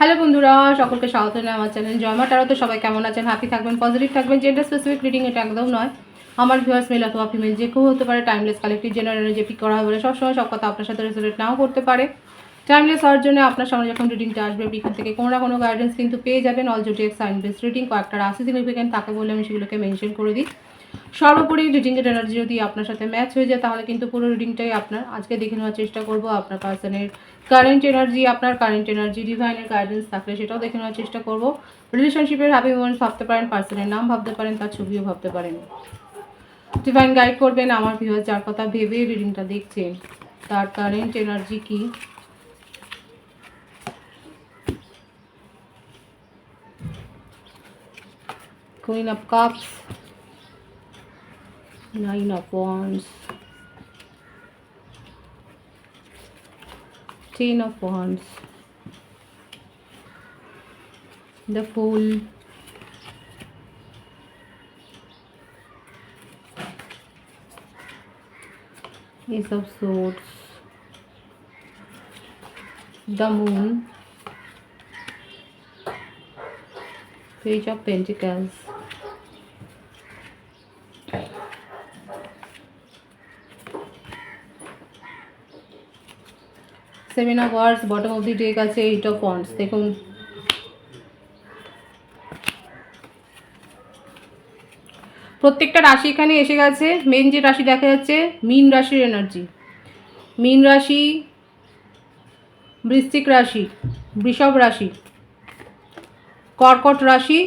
Hello বন্ধুরা, সকলকে স্বাগত জানাই আমার চ্যানেল জয়মা ট্যারোতে। সবাই কেমন আছেন? হ্যাপি থাকবেন, পজিটিভ থাকবেন। জেন্ডার স্পেসিফিক রিডিং এটা একদম নয়। আমার ভিউয়ার্স মেল অথবা ফিমেল যে কেউ হতে পারে। টাইমলেস কালেক্টিভ জেনারেল যে পিক করা হবে বলে সবসময় সব কথা আপনার সাথে রেজোনেট নাও করতে পারে। টাইমলেস হওয়ার জন্য আপনার সামনে যখন রিডিংটা আসবে এখান থেকে কোনো না কোনো গাইডেন্স কিন্তু পেয়ে যাবেন। অল জোটিক সাইন বেস রিডিং কয়েকটা রাশি সিগনিফিকেন্ট থাকে বলে আমি সেগুলোকে মেনশন করে দিই। সর্বোপরি রিডিংয়ের এনার্জি যদি আপনার সাথে ম্যাচ হয়ে যায় তাহলে কিন্তু পুরো রিডিংটাই আপনার। আজকে দেখে নেওয়ার চেষ্টা করব আপনার পার্সনের কারেন্ট এনার্জি, আপনার কারেন্ট এনার্জি ডিভাইনের গাইডেন্স থাকলে সেটাও দেখে নেওয়ার চেষ্টা করব। রিলেশনশিপের হ্যাপি মোমেন্টস ভাবতে পারেন, পার্সনের নাম ভাবতে পারেন, তার ছবিও ভাবতে পারেন। ডিভাইন গাইড করবেন আমার ভিউয়ার যার কথা ভেবে রিডিংটা দেখছেন, তার কারেন্ট এনার্জি কি। Queen of cups, 9 of wands, 10 of wands, the fool, ace of swords, the moon, page of pentacles, seven of words, bottom of the day আছে 8 of wands। দেখুন প্রত্যেকটা রাশি এখানে এসে গেছে। মেন যে রাশি দেখা যাচ্ছে মীন রাশির এনার্জি। মীন রাশি, বৃশ্চিক রাশি, বৃষভ রাশি, কর্কট রাশি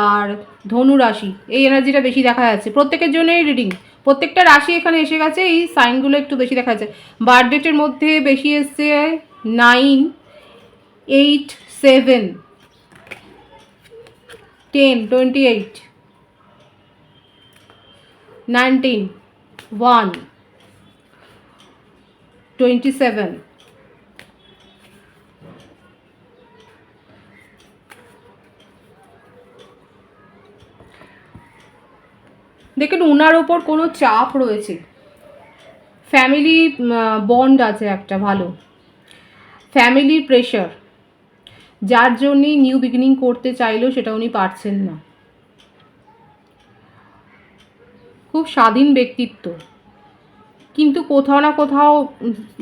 আর ধনু রাশি, এই এনার্জিটা বেশি দেখা যাচ্ছে প্রত্যেকের জন্যই রিডিং। প্রত্যেকটা রাশি এখানে এসে গেছে, এই সাইনগুলো একটু বেশি দেখা যাচ্ছে। বার্থ ডেটের মধ্যে বেশি এসছে 9, 8, 7, 10, 28, 19, 1, 27। দেখুন ওনার ওপর কোনো চাপ রয়েছে, ফ্যামিলি বন্ড আছে একটা ভালো, ফ্যামিলির প্রেশার, যার জন্যই নিউ বিগিনিং করতে চাইলেও সেটা উনি পারছেন না। খুব স্বাধীন ব্যক্তিত্ব, কিন্তু কোথাও না কোথাও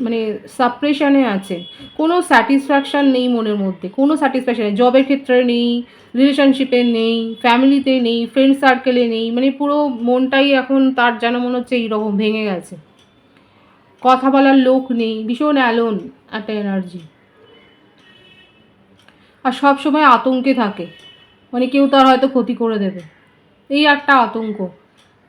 মানে সাপ্রেশনে আছে। কোনো স্যাটিসফ্যাকশান নেই মনের মধ্যে, কোনো স্যাটিসফ্যাকশান নেই। জবের ক্ষেত্রে নেই, রিলেশনশিপে নেই, ফ্যামিলিতে নেই, ফ্রেন্ড সার্কেলে নেই। মানে পুরো মনটাই এখন তার যেন মনে হচ্ছে এইরকম ভেঙে গেছে। কথা বলার লোক নেই, ভীষণ অ্যালোন একটা এনার্জি। আর সব সময় আতঙ্কে থাকে, মানে কেউ তার হয়তো ক্ষতি করে দেবে, এই একটা আতঙ্ক।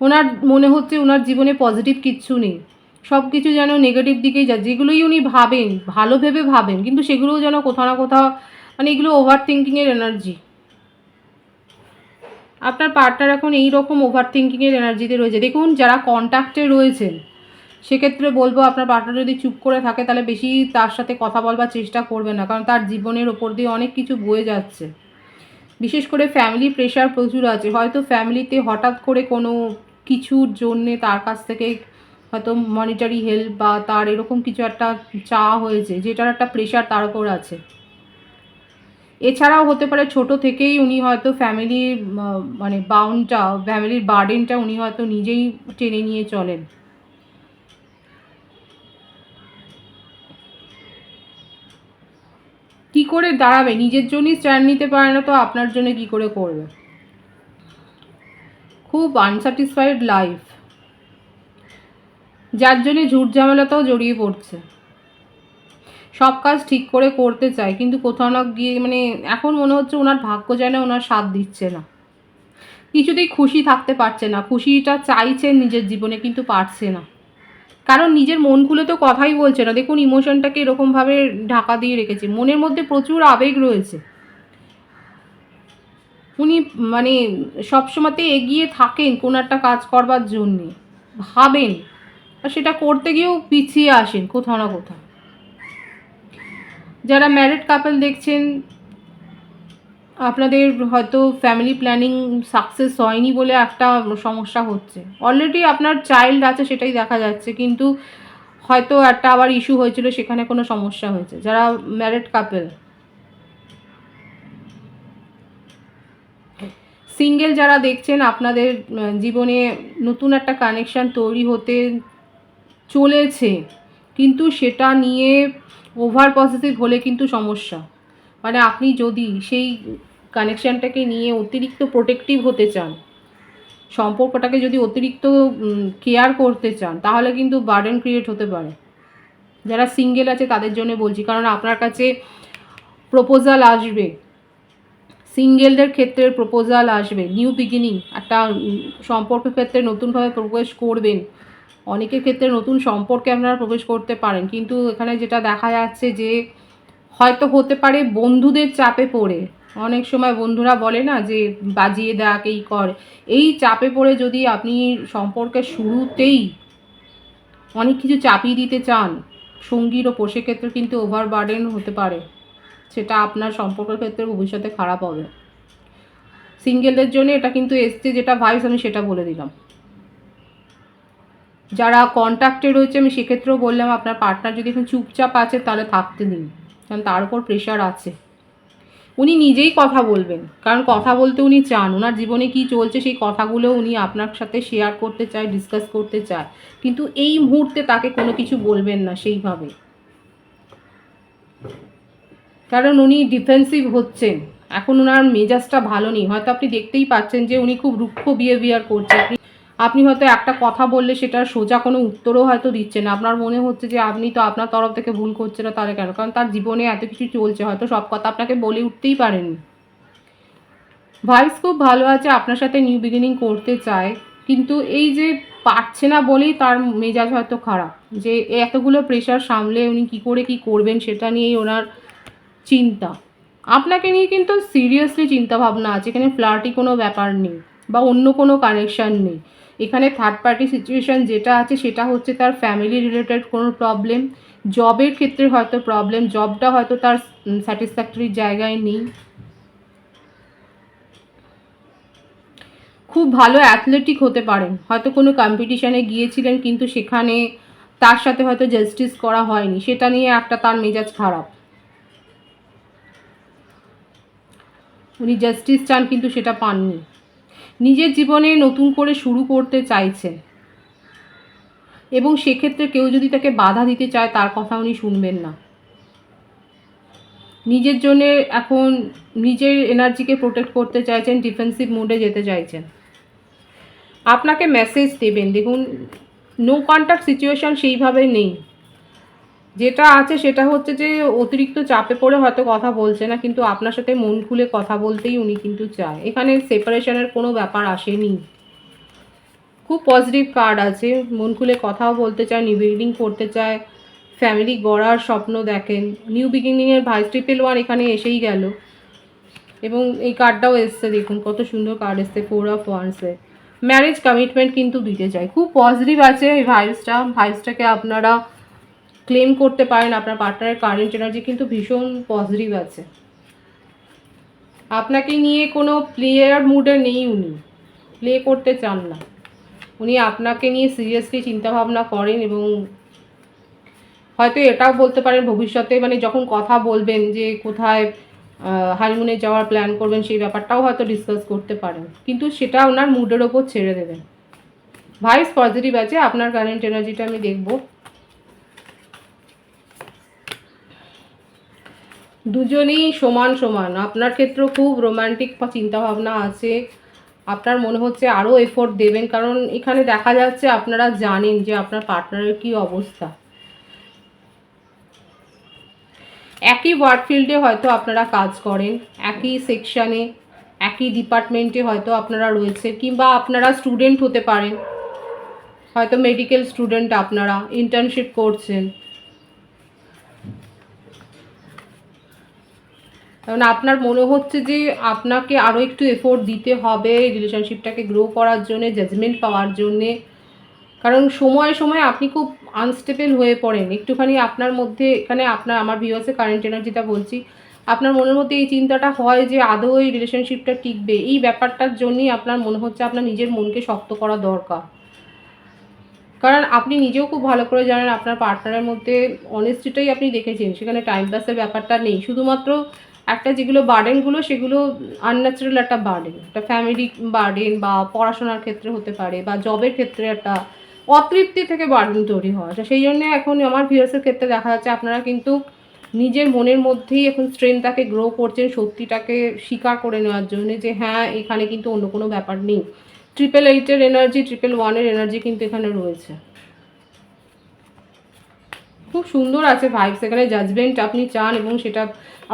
ওনার মনে হচ্ছে ওনার জীবনে পজিটিভ কিচ্ছু নেই, সব কিছু যেন নেগেটিভ দিকেই যায়। যেগুলোই উনি ভাবেন, ভালো ভেবে ভাবেন, কিন্তু সেগুলোও যেন কোথাও না কোথাও মানে এগুলো ওভার থিঙ্কিংয়ের এনার্জি। আপনার পার্টনার এখন এই রকম ওভার থিঙ্কিংয়ের এনার্জিতে রয়েছে। দেখুন যারা কন্ট্যাক্টে রয়েছেন সেক্ষেত্রে বলবো আপনার পার্টনার যদি চুপ করে থাকে তাহলে বেশি তার সাথে কথা বলবার চেষ্টা করবে না, কারণ তার জীবনের ওপর দিয়ে অনেক কিছু বয়ে যাচ্ছে। বিশেষ করে ফ্যামিলি প্রেশার প্রচুর আছে। হয়তো ফ্যামিলিতে হঠাৎ করে কোনো কিছুর জন্যে তার কাছ থেকে হয়তো মনিটারি হেল্প বা তার এরকম কিছু একটা চাওয়া হয়েছে, যেটার একটা প্রেশার তার উপর আছে। এছাড়াও হতে পারে ছোট থেকেই উনি হয়তো ফ্যামিলির মানে বাউন্ডটা, ফ্যামিলির বার্ডেনটা উনি হয়তো নিজেই টেনে নিয়ে চলেন। কি করে দাঁড়াবে, নিজের জন্যই স্ট্যান্ড নিতে পারে না তো আপনার জন্য কি করে করবে। খুব আনস্যাটিসফাইড লাইফ, যার জন্য ঝুট ঝামেলাতেও জড়িয়ে পড়ছে। সব কাজ ঠিক করে করতে চায়, কিন্তু কোথাও না গিয়ে মানে এখন মনে হচ্ছে ওনার ভাগ্য যেন ওনার সাথ দিচ্ছে না। কিছুতেই খুশি থাকতে পারছে না, খুশিটা চাইছেন নিজের জীবনে কিন্তু পারছে না, কারণ নিজের মন খুলে তো কথাই বলছে না। দেখুন ইমোশনটাকে এরকমভাবে ঢাকা দিয়ে রেখেছে, মনের মধ্যে প্রচুর আবেগ রয়েছে। উনি মানে সবসময়তে এগিয়ে থাকেন কোনো একটা কাজ করবার জন্যে, ভাবেন, আর সেটা করতে গিয়েও পিছিয়ে আসেন কোথাও না কোথাও। যারা ম্যারিড কাপল দেখছেন আপনাদের হয়তো ফ্যামিলি প্ল্যানিং সাকসেস হয়নি বলে একটা সমস্যা হচ্ছে। অলরেডি আপনার চাইল্ড আছে সেটাই দেখা যাচ্ছে, কিন্তু হয়তো একটা আবার ইস্যু হয়েছিল, সেখানে কোনো সমস্যা হয়েছে। যারা ম্যারিড কাপল, সিঙ্গেল যারা দেখছেন, আপনাদের জীবনে নতুন একটা কানেকশান তৈরি হতে চলেছে, কিন্তু সেটা নিয়ে ওভার পসেসিভ হলে কিন্তু সমস্যা। মানে আপনি যদি সেই কানেকশানটাকে নিয়ে অতিরিক্ত প্রোটেক্টিভ হতে চান, সম্পর্কটাকে যদি অতিরিক্ত কেয়ার করতে চান, তাহলে কিন্তু বার্ডেন ক্রিয়েট হতে পারে। যারা সিঙ্গেল আছে তাদের জন্য বলছি, কারণ আপনার কাছে প্রপোজাল আসবে, সিঙ্গেলদের ক্ষেত্রে প্রপোজাল আসবে, নিউ বিগিনিং, একটা সম্পর্কের ক্ষেত্রে নতুনভাবে প্রবেশ করবেন। অনেকের ক্ষেত্রে নতুন সম্পর্কে আপনারা প্রবেশ করতে পারেন, কিন্তু এখানে যেটা দেখা যাচ্ছে যে হয়তো হতে পারে বন্ধুদের চাপে পড়ে। অনেক সময় বন্ধুরা বলে না যে বাজিয়ে দেখ, এই কর, এই চাপে পড়ে যদি আপনি সম্পর্কের শুরুতেই অনেক কিছু চাপিয়ে দিতে চান সঙ্গীর ওপর, সেক্ষেত্রে কিন্তু ওভার বার্ডেন হতে পারে, সেটা আপনার সম্পর্কের ক্ষেত্রে ভবিষ্যতে খারাপ হবে। সিঙ্গেলদের জন্য এটা কিন্তু এসছে, যেটা ভাইবস আমি সেটা বলে দিলাম। যারা কন্ট্যাক্টে রয়েছে আমি সেক্ষেত্রেও বললাম, আপনার পার্টনার যদি এখন চুপচাপ আছে তাহলে থাকতে দিন, কারণ তার উপর প্রেশার আছে। উনি নিজেই কথা বলবেন, কারণ কথা বলতে উনি চান, ওনার জীবনে কি চলছে সেই কথাগুলো উনি আপনার সাথে শেয়ার করতে চায়, ডিসকাস করতে চায়, কিন্তু এই মুহূর্তে তাকে কোনো কিছু বলবেন না সেইভাবে, কারণ উনি ডিফেন্সিভ হচ্ছেন। এখন ওনার মেজাজটা ভালো নেই, হয়তো আপনি দেখতেই পাচ্ছেন যে উনি খুব রুক্ষ বিহেভিয়ার করছে। আপনি হয়তো একটা কথা বললে সেটার সোজা কোনো উত্তরও হয়তো দিচ্ছে না, আপনার মনে হচ্ছে যে আপনি তো আপনার তরফ থেকে ভুল করছে না, তাহলে কেন? কারণ তার জীবনে এত কিছু চলছে, হয়তো সব কথা আপনাকে বলে উঠতেই পারেননি। ভাইস খুব ভালো আছে, আপনার সাথে নিউ বিগিনিং করতে চায়, কিন্তু এই যে পারছে না বলেই তার মেজাজ হয়তো খারাপ, যে এতগুলো প্রেশার সামলে উনি কী করে কী করবেন সেটা নিয়েই ওনার চিন্তা। আপনাকে নিয়ে কিন্তু সিরিয়াসলি চিন্তা ভাবনা আছে, এখানে ফ্লার্টি কোনো ব্যাপার নেই বা অন্য কোনো কানেকশান নেই। এখানে থার্ড পার্টি সিচুয়েশান যেটা আছে সেটা হচ্ছে তার ফ্যামিলি রিলেটেড কোনো প্রবলেম, জবের ক্ষেত্রে হয়তো প্রবলেম, জবটা হয়তো তার স্যাটিসফ্যাক্টরি জায়গায় নেই। খুব ভালো অ্যাথলেটিক হতে পারেন, হয়তো কোনো কম্পিটিশানে গিয়েছিলেন কিন্তু সেখানে তার সাথে হয়তো জাস্টিস করা হয়নি, সেটা নিয়ে একটা তার মেজাজ খারাপ। উনি জাস্টিস চান কিন্তু সেটা পাননি, নিজের জীবনে নতুন করে শুরু করতে চাইছেন, এবং সেক্ষেত্রে কেউ যদি তাকে বাধা দিতে চায় তার কথা উনি শুনবেন না। নিজের জন্যে এখন নিজের এনার্জিকে প্রোটেক্ট করতে চাইছেন, ডিফেন্সিভ মোডে যেতে চাইছেন। আপনাকে মেসেজ দেবেন, দেখুন নো কন্ট্যাক্ট সিচুয়েশান সেইভাবে নেই, যেটা আছে সেটা হচ্ছে যে অতিরিক্ত চাপে পড়ে হয়তো কথা বলছে না, কিন্তু আপনার সাথে মন খুলে কথা বলতেই উনি কিন্তু চায়। এখানে সেপারেশনের কোনো ব্যাপার আসেনি, খুব পজিটিভ কার্ড আছে, মন খুলে কথাও বলতে চায়, নিউ বিগিনিং করতে চায়, ফ্যামিলি গড়ার স্বপ্ন দেখেন। নিউ বিগিনিংয়ের ভাইস ট্রিপল ওয়ান এখানে এসেই গেল, এবং এই কার্ডটাও এসছে, দেখুন কত সুন্দর কার্ড এসছে, 4 অফ ওয়ান্সে। ম্যারেজ কমিটমেন্ট কিন্তু দিতে চাই, খুব পজিটিভ আছে এই ভাইবসটাকে আপনারা ক্লেম করতে পারেন। আপনার পার্টনারের কারেন্ট এনার্জি কিন্তু ভীষণ পজিটিভ আছে, আপনাকে নিয়ে কোনো প্লেয়ার মুডে নেই, উনি প্লে করতে চান না, উনি আপনাকে নিয়ে সিরিয়াসলি চিন্তাভাবনা করেন, এবং হয়তো এটাও বলতে পারেন ভবিষ্যতে, মানে যখন কথা বলবেন যে কোথায় হানিমুনে যাওয়ার প্ল্যান করবেন সেই ব্যাপারটাও হয়তো ডিসকাস করতে পারেন, কিন্তু সেটা ওনার মুডের ওপর ছেড়ে দেবেন। ভাইস পজিটিভ আছে, আপনার কারেন্ট এনার্জিটা আমি দেখব। দুজনেই সমান সমান, আপনার ক্ষেত্রেও খুব রোম্যান্টিক চিন্তাভাবনা আছে, আপনার মনে হচ্ছে আরও এফোর্ট দেবেন, কারণ এখানে দেখা যাচ্ছে আপনারা জানেন যে আপনার পার্টনারের কী অবস্থা। একই ওয়ার্ক ফিল্ডে হয়তো আপনারা কাজ করেন, একই সেকশানে, একই ডিপার্টমেন্টে হয়তো আপনারা রয়েছে, কিংবা আপনারা স্টুডেন্ট হতে পারেন, হয়তো মেডিকেল স্টুডেন্ট, আপনারা ইন্টার্নশিপ করছেন, কারণ আপনার মনে হচ্ছে যে আপনাকে আরও একটু এফোর্ট দিতে হবে রিলেশনশিপটাকে গ্রো করার জন্যে, জাজমেন্ট পাওয়ার জন্যে, কারণ সময়ে সময়ে আপনি খুব আনস্টেবল হয়ে পড়েন একটুখানি আপনার মধ্যে। এখানে আপনার, আমার ভিউয়ার্সের কারেন্ট এনার্জিটা বলছি, আপনার মনের মধ্যে এই চিন্তাটা হয় যে আদৌ এই রিলেশনশিপটা টিকবে, এই ব্যাপারটার জন্যই আপনার মনে হচ্ছে আপনার নিজের মনকে শক্ত করা দরকার। কারণ আপনি নিজেও খুব ভালো করে জানেন আপনার পার্টনারের মধ্যে অনেস্টিটাই আপনি দেখেছেন, সেখানে টাইম পাসের ব্যাপারটা নেই। শুধুমাত্র একটা যেগুলো বার্ডেনগুলো সেগুলো আনন্যাচারাল একটা বার্ডেন, একটা ফ্যামিলি বার্ডেন বা পড়াশোনার ক্ষেত্রে হতে পারে বা জবের ক্ষেত্রে একটা অতৃপ্তি থেকে বার্ডেন তৈরি হওয়া। তো সেই জন্য এখন আমার ভিউয়ার্সের ক্ষেত্রে দেখা যাচ্ছে আপনারা কিন্তু নিজের মনের মধ্যেই এখন স্ট্রেংথটাকে গ্রো করছেন, সত্যিটাকে স্বীকার করে নেওয়ার জন্য যে হ্যাঁ এখানে কিন্তু অন্য কোনো ব্যাপার নেই। 888-এর এনার্জি, 111-এর এনার্জি কিন্তু এখানে রয়েছে। খুব সুন্দর আছে ভাইবস এখানে। জাজমেন্ট আপনি চান এবং সেটা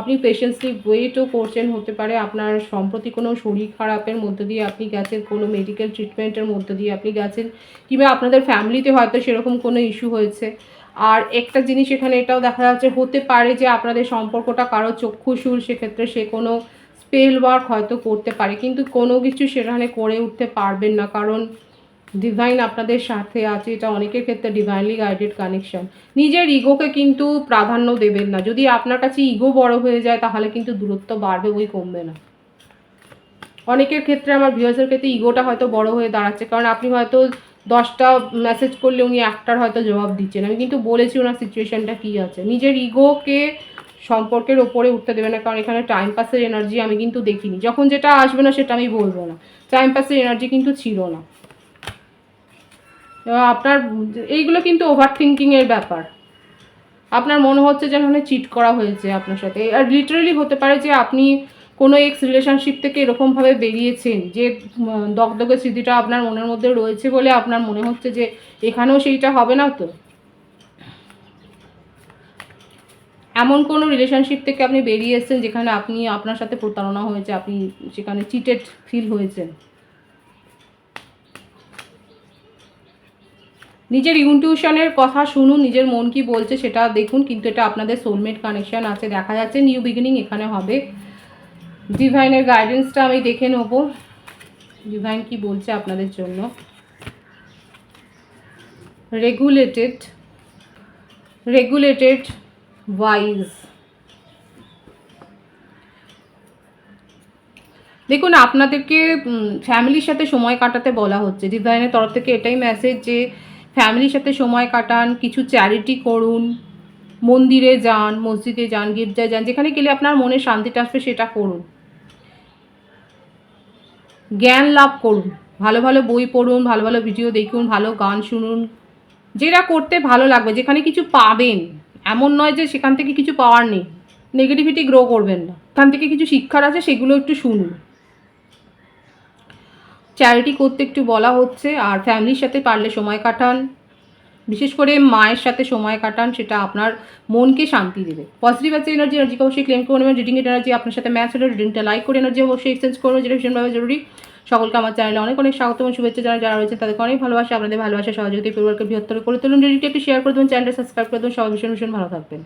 আপনি পেশেন্সলি ওয়েটও করছেন। হতে পারে আপনার সম্প্রতি কোনো শরীর খারাপের মধ্যে দিয়ে আপনি গেছেন, কোনো মেডিকেল ট্রিটমেন্টের মধ্যে দিয়ে আপনি গেছেন, কিংবা আপনাদের ফ্যামিলিতে হয়তো সেরকম কোনো ইস্যু হয়েছে। আর একটা জিনিস এখানে এটাও দেখা যাচ্ছে, হতে পারে যে আপনাদের সম্পর্কটা কারো চক্ষুশূল, সেক্ষেত্রে সে কোনো স্পেল ওয়ার্ক হয়তো করতে পারে, কিন্তু কোনো কিছু সেখানে করে উঠতে পারবেন না, কারণ ডিভাইন আপনাদের সাথে আছে। এটা অনেকের ক্ষেত্রে ডিভাইনলি গাইডেড কানেকশন। নিজের ইগোকে কিন্তু প্রাধান্য দেবেন না। যদি আপনার কাছে ইগো বড় হয়ে যায় তাহলে কিন্তু দূরত্ব বাড়বে, বই কমবে না। অনেকের ক্ষেত্রে আমার ভিউয়ার্সের ক্ষেত্রে ইগোটা হয়তো বড় হয়ে দাঁড়াচ্ছে, কারণ আপনি হয়তো 10টা মেসেজ করলে উনি একটার হয়তো জবাব দিচ্ছেন। আমি কিন্তু বলেছি ওনার সিচুয়েশনটা কী আছে। নিজের ইগোকে সম্পর্কের ওপরে উঠতে দেবে না, কারণ এখানে টাইম পাসের এনার্জি আমি কিন্তু দেখিনি। যখন যেটা আসবে না সেটা আমি বলবো না, টাইম পাসের এনার্জি কিন্তু ছিল না। আপনার এইগুলো কিন্তু ওভার থিঙ্কিংয়ের ব্যাপার। আপনার মনে হচ্ছে যেন চিট করা হয়েছে আপনার সাথে। আর লিটারেলি হতে পারে যে আপনি কোনো এক্স রিলেশনশিপ থেকে এরকমভাবে বেরিয়েছেন যে দগদগে স্মৃতিটা আপনার মনের মধ্যে রয়েছে বলে আপনার মনে হচ্ছে যে এখানেও সেইটা হবে না। তো এমন কোনো রিলেশনশিপ থেকে আপনি বেরিয়ে এসেছেন যেখানে আপনি আপনার সাথে প্রতারণা হয়েছে, আপনি সেখানে চিটেড ফিল হয়েছেন। নিজের ইনটিউশনের কথা শুনুন, নিজের মন কি বলছে সেটা দেখুন, কিন্তু এটা আপনাদের সোলমেট কানেকশন আছে দেখা যাচ্ছে। নিউ বিগিনিং এখানে হবে। ডিভাইনের গাইডেন্সটা আমি দেখে নেব, ডিভাইন কি বলছে আপনাদের জন্য। Regulated wise. দেখুন আপনাদেরকে ফ্যামিলির সাথে সময় কাটাতে বলা হচ্ছে। ডিভাইনের তরফ থেকে এটাই মেসেজ যে ফ্যামিলির সাথে সময় কাটান, কিছু চ্যারিটি করুন, মন্দিরে যান, মসজিদে যান, গির্জায় যান, যেখানে গেলে আপনার মনে শান্তিটা আসবে সেটা করুন। জ্ঞান লাভ করুন, ভালো ভালো বই পড়ুন, ভালো ভালো ভিডিও দেখুন, ভালো গান শুনুন, যেটা করতে ভালো লাগবে, যেখানে কিছু পাবেন। এমন নয় যে সেখান থেকে কিছু পাওয়ার নেই, নেগেটিভিটি গ্রো করবেন না। এখান থেকে কিছু শিক্ষার আছে, সেগুলো একটু শুনুন। চ্যারিটি করতে একটু বলা হচ্ছে। আর ফ্যামিলির সাথে পারলে সময় কাটান, বিশেষ করে মায়ের সাথে সময় কাটান, সেটা আপনার মনকে শান্তি দেবে। পজিটিভ আছে এনার্জিকে অবশ্যই ক্লেম করে নেবেন। রিডিংয়ের এনার্জি আপনার সাথে ম্যাচ হলে রিডিংটা লাইক করে এনার্জি অবশ্যই এক্সচেঞ্জ করবো, যেটা ভীষণভাবে জরুরি। সকলকে আমার চ্যানেলে অনেক অনেক স্বাগত এবং শুভেচ্ছা জানাই। যারা রয়েছে তাদেরকে অনেক ভালোবাসা। আপনাদের ভালোবাসা সহযোগিতা পরিবারকে বৃহত্তর করে তুলুন। রিডিংটা একটু শেয়ার করে দেবেন, চ্যানেলটা সাবস্ক্রাইব করে দেবেন। সবাই ভীষণ ভীষণ ভালো থাকবেন।